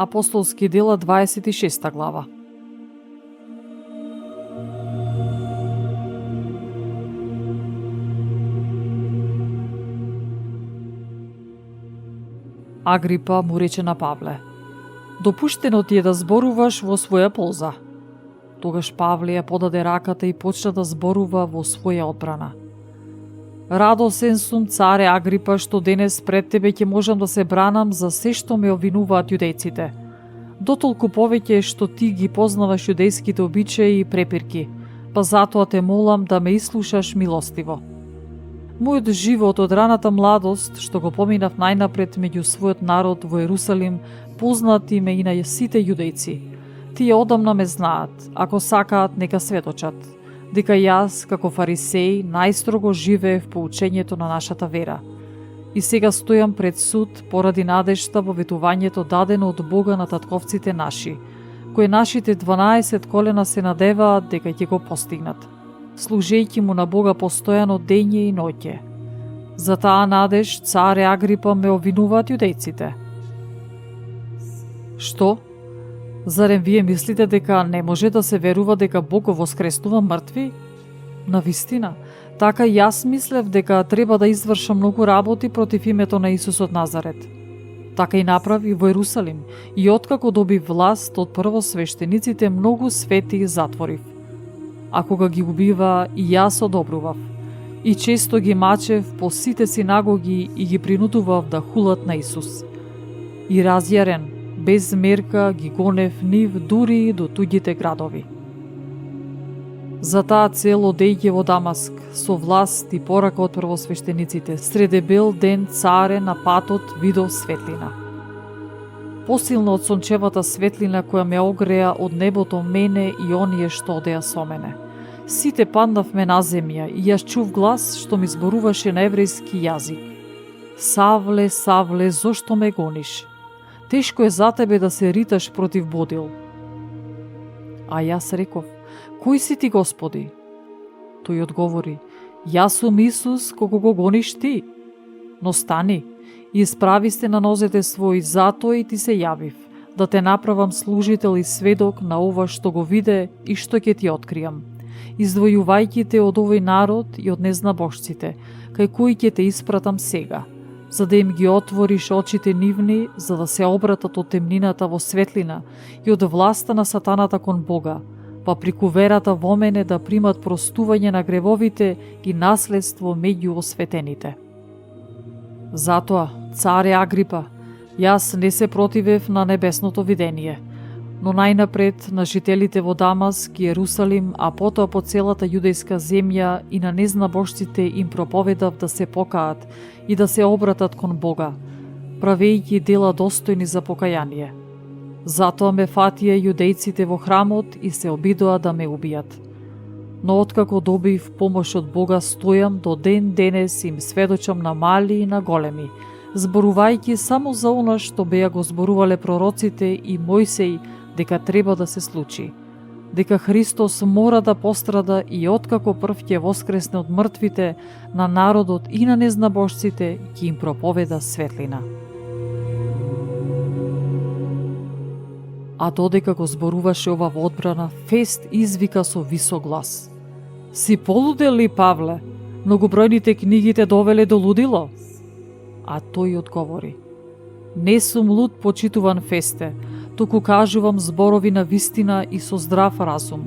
Апостолски дела 26 глава. Агрипа му рече на Павле: допуштено ти е да зборуваш во своја полза. Тогаш Павле ја подаде раката и почна да зборува во своја одбрана. Радосен сум, царе Агрипа, што денес пред тебе ќе можам да се бранам за се што ме обвинуваат јудејците. Дотолку повеќе што ти ги познаваш јудејските обичаи и препирки, па затоа те молам да ме ислушаш милостиво. Мојот живот од раната младост, што го поминав најнапред меѓу својот народ во Ерусалим, познати ме и на сите јудејци. Тие одамна ме знаат, ако сакаат нека сведочат, дека јас, како фарисеј, најстрого живеев по учењето на нашата вера. И сега стојам пред суд поради надежта во ветувањето дадено од Бога на татковците наши, кои нашите 12 колена се надеваат дека ќе го постигнат, служејќи му на Бога постојано дење и ноќе. За таа надеж, царе Агрипа, ме обвинуваат јудејците. Што? Зарем вие мислите дека не може да се верува дека Бог го воскреснува мртви? Навистина, така јас мислев дека треба да извршам многу работи против името на Исус од Назарет. Така и направи во Ерусалим и откако доби власт од првосвештениците, многу свети затворив. А кога ги убива, и јас одобрував. И често ги мачев по сите синагоги и ги принудував да хулат на Исус. И разјарен, без мерка ги гонев нив дури до туѓите градови. За таа цел одејќи во Дамаск, со власт и порака од првосвештениците, среде бел ден царе на патот видов светлина. Посилна од сончевата светлина која ме огреа од небото мене и оние што одеа со мене. Сите паднавме на земја и јас чув глас што ми зборуваше на еврејски јазик. Савле, Савле, зошто ме гониш? Тешко е за тебе да се риташ против бодил. А јас реков: кој си ти, Господи? Тој одговори: јас сум Исус, кого го гониш ти. Но стани и исправи се на нозете своји, затоа и ти се јавив, да те направам служител и сведок на ова што го виде и што ќе ти откријам, издвојувајќи те од овој народ и од незнабожците, кај кои ќе те испратам сега, за да им ги отвориш очите нивни, за да се обратат од темнината во светлина и од власта на сатаната кон Бога, па прику верата во мене да примат простување на гревовите и наследство меѓу осветените. Затоа, царе Агрипа, јас не се противев на небесното видение, но најнапред на жителите во Дамаск и Ерусалим, а потоа по целата јудејска земја и на незнабожците им проповедав да се покаат и да се обратат кон Бога, правејќи дела достојни за покаяние. Затоа ме фатија јудејците во храмот и се обидоа да ме убијат. Но откако добив помош од Бога, стојам до ден денес им сведочам на мали и на големи, зборувајќи само за она што беа го зборувале пророците и Мојсеј, дека треба да се случи, дека Христос мора да пострада и откако прв ќе воскресне од мртвите, на народот и на незнабожците ќе им проповеда светлина. А додека го зборуваше ова во одбрана, Фест извика со висок глас: си полудел ли, Павле? Многобројните книги те довеле до лудило? А тој одговори: не сум луд, почитуван Фесте, туку кажувам зборови на вистина и со здрав разум.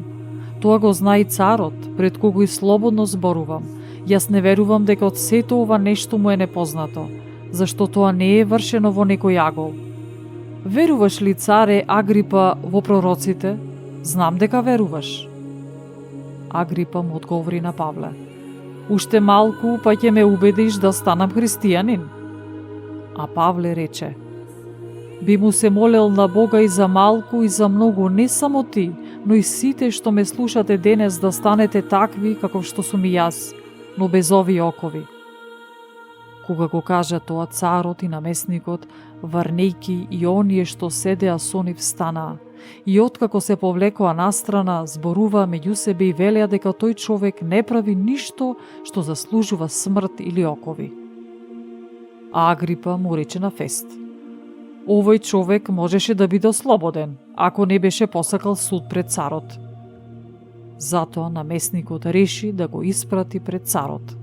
Тоа го зна и царот, пред кого и слободно зборувам. Јас не верувам дека од сето ова нешто му е непознато, зашто тоа не е вршено во некој агол. Веруваш ли, царе Агрипа, во пророците? Знам дека веруваш. Агрипа му одговори на Павле: уште малку, па ќе ме убедиш да станам христијанин. А Павле рече: би му се молел на Бога и за малку и за многу, не само ти, но и сите што ме слушате денес, да станете такви како што сум и јас, но без овие окови. Кога го кажа тоа, царот и намесникот, варнејки и оние што седеа со нив, станаа, и откако се повлекоа настрана, зборуваа меѓу себе и велеа дека тој човек не прави ништо што заслужува смрт или окови. А Агрипа му рече на Фест: овој човек можеше да биде слободен, ако не беше посакал суд пред царот. Затоа наместникот реши да го испрати пред царот.